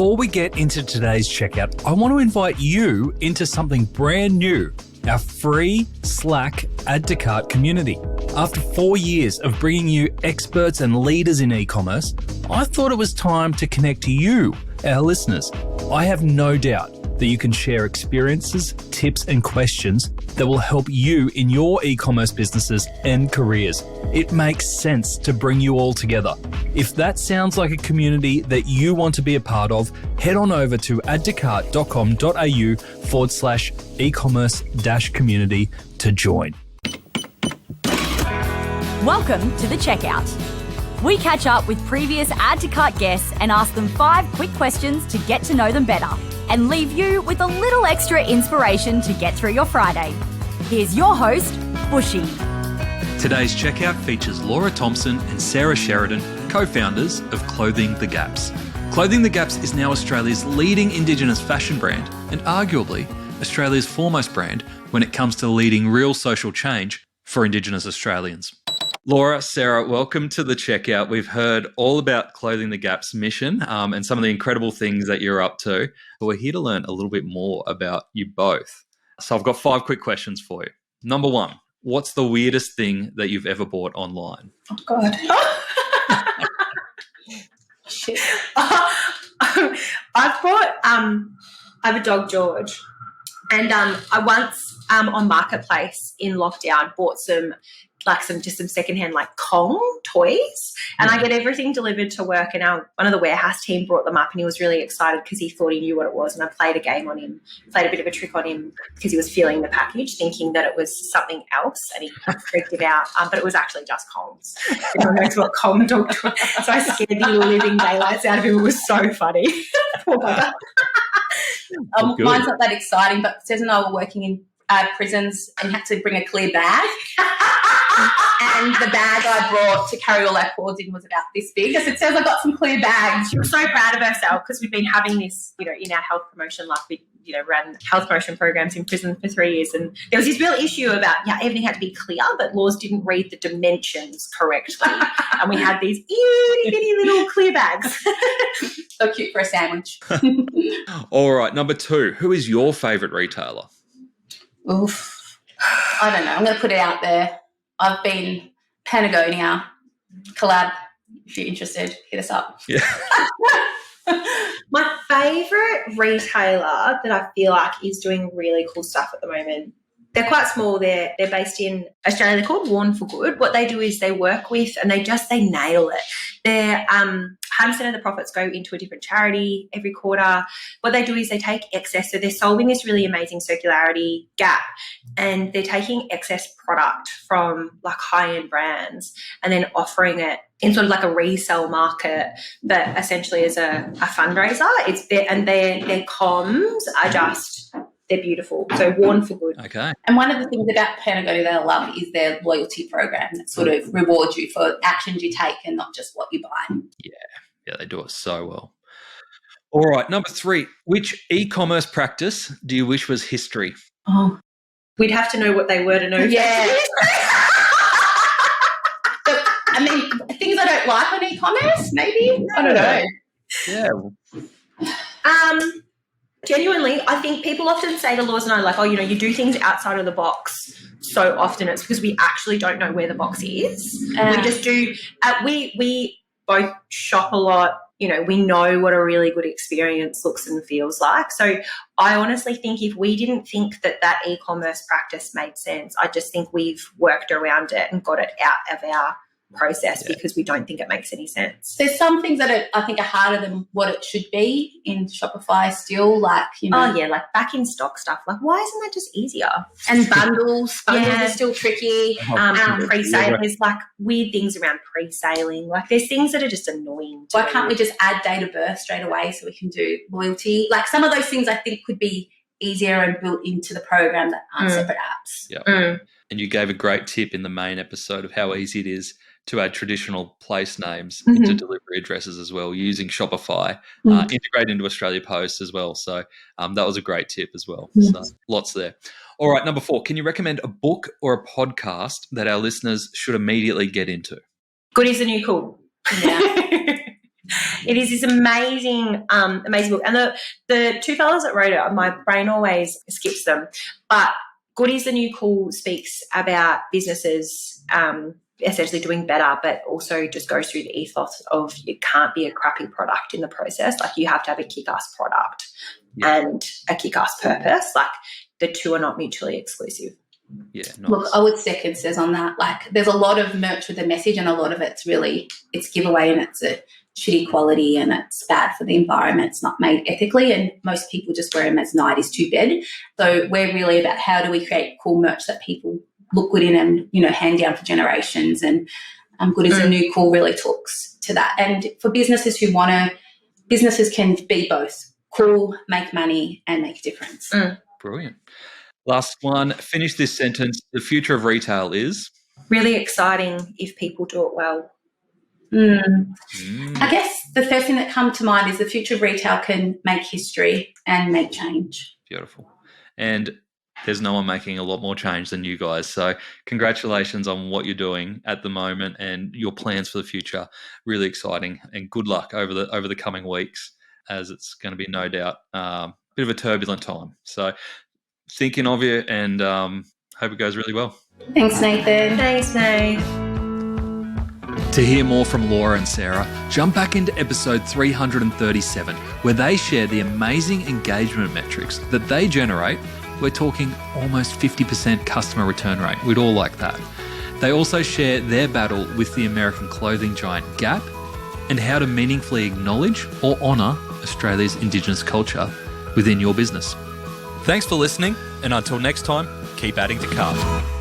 Before we get into today's checkout, I want to invite you into something brand new, our free Slack Add to Cart community. After 4 years of bringing you experts and leaders in e-commerce, I thought it was time to connect to you, our listeners. I have no doubt that you can share experiences, tips, and questions that will help you in your e-commerce businesses and careers. It makes sense to bring you all together. If that sounds like a community that you want to be a part of, head on over to addtocart.com.au/e-commerce-community to join. Welcome to The Checkout. We catch up with previous Add to Cart guests and ask them 5 quick questions to get to know them better and leave you with a little extra inspiration to get through your Friday. Here's your host, Bushy. Today's checkout features Laura Thompson and Sarah Sheridan, co-founders of Clothing the Gaps. Clothing the Gaps is now Australia's leading Indigenous fashion brand and arguably Australia's foremost brand when it comes to leading real social change for Indigenous Australians. Laura, Sarah, welcome to The Checkout. We've heard all about Clothing the Gap's mission and some of the incredible things that you're up to. But we're here to learn a little bit more about you both. So I've got 5 quick questions for you. Number 1, what's the weirdest thing that you've ever bought online? Oh, God. Shit. I've bought, I have a dog, George, and I once on Marketplace in lockdown bought some secondhand Kong toys, and I get everything delivered to work, and one of the warehouse team brought them up, and he was really excited because he thought he knew what it was, and I played a game on him, played a bit of a trick on him because he was feeling the package thinking that it was something else, and he freaked it out, but it was actually just Kongs. Everyone knows what Kong dog toy. So I scared the living daylights out of him. It was so funny. Poor bugger. Mine's not that exciting, but Cez and I were working in prisons and had to bring a clear bag. And the bag I brought to carry all our cords in was about this big. I said, Cez, I got some clear bags. She was so proud of herself because we've been having this, in our health promotion, we, ran health promotion programs in prison for 3 years. And there was this real issue about, everything had to be clear, but laws didn't read the dimensions correctly. And we had these itty bitty little clear bags. So cute for a sandwich. All right, number 2, who is your favourite retailer? Oof. I don't know. I'm going to put it out there. I've been Patagonia collab. If you're interested, hit us up. Yeah. My favourite retailer that I feel like is doing really cool stuff at the moment, they're quite small. They're based in Australia. They're called Worn for Good. What they do is they work with, and they nail it. They're 100% of the profits go into a different charity every quarter. What they do is they take excess. So they're solving this really amazing circularity gap, and they're taking excess product from high-end brands and then offering it in sort of a resale market, but essentially as a fundraiser. Their comms are they're beautiful. So Worn for Good. Okay. And one of the things about Patagonia that I love is their loyalty program that sort of rewards you for actions you take and not just what you buy. Yeah, they do it so well. All right, number 3, which e-commerce practice do you wish was history? Oh, we'd have to know what they were to know. Yeah. I mean, things I don't like on e-commerce, maybe? I don't know. Yeah. Genuinely, I think people often say to Laws and I, you do things outside of the box so often. It's because we actually don't know where the box is. We just do. We both shop a lot. We know what a really good experience looks and feels like. So I honestly think if we didn't think that e-commerce practice made sense, I just think we've worked around it and got it out of our process because we don't think it makes any sense. There's some things that I think are harder than what it should be in Shopify still, Oh, yeah, back in stock stuff. Why isn't that just easier? And bundles are still tricky. Pre-sale, there's weird things around pre-saling. There's things that are just annoying. Why can't we just add date of birth straight away so we can do loyalty? Some of those things I think could be easier and built into the program that aren't separate apps. Yeah. And you gave a great tip in the main episode of how easy it is to add traditional place names into delivery addresses as well, using Shopify, integrate into Australia Post as well. So that was a great tip as well. So lots there. All right, number 4, can you recommend a book or a podcast that our listeners should immediately get into? Good is the new cool. Yeah. It is this amazing, amazing book. And the two fellows that wrote it, my brain always skips them. But Good is the New Cool speaks about businesses essentially doing better, but also just goes through the ethos of it can't be a crappy product in the process. Like, you have to have a kick-ass product and a kick-ass purpose. Like, the two are not mutually exclusive. Yeah, nice. Look, I would second says on that. Like, there's a lot of merch with a message, and a lot of it's giveaway, and it's a shitty quality, and it's bad for the environment. It's not made ethically, and most people just wear them as 90s to bed. So we're really about how do we create cool merch that people look good in and, you know, hand down for generations. And Good is a New Cool really talks to that. And for businesses who businesses can be both cool, make money, and make a difference. Brilliant. Last one. Finish this sentence. The future of retail is? Really exciting if people do it well. I guess the first thing that comes to mind is the future of retail can make history and make change. Beautiful. And there's no one making a lot more change than you guys. So congratulations on what you're doing at the moment and your plans for the future. Really exciting, and good luck over the coming weeks, as it's going to be no doubt a bit of a turbulent time. So thinking of you, and hope it goes really well. Thanks, Nathan. Thanks, Nate. To hear more from Laura and Sarah, jump back into episode 337, where they share the amazing engagement metrics that they generate. We're talking almost 50% customer return rate. We'd all like that. They also share their battle with the American clothing giant Gap, and how to meaningfully acknowledge or honour Australia's Indigenous culture within your business. Thanks for listening, and until next time, keep adding to cart.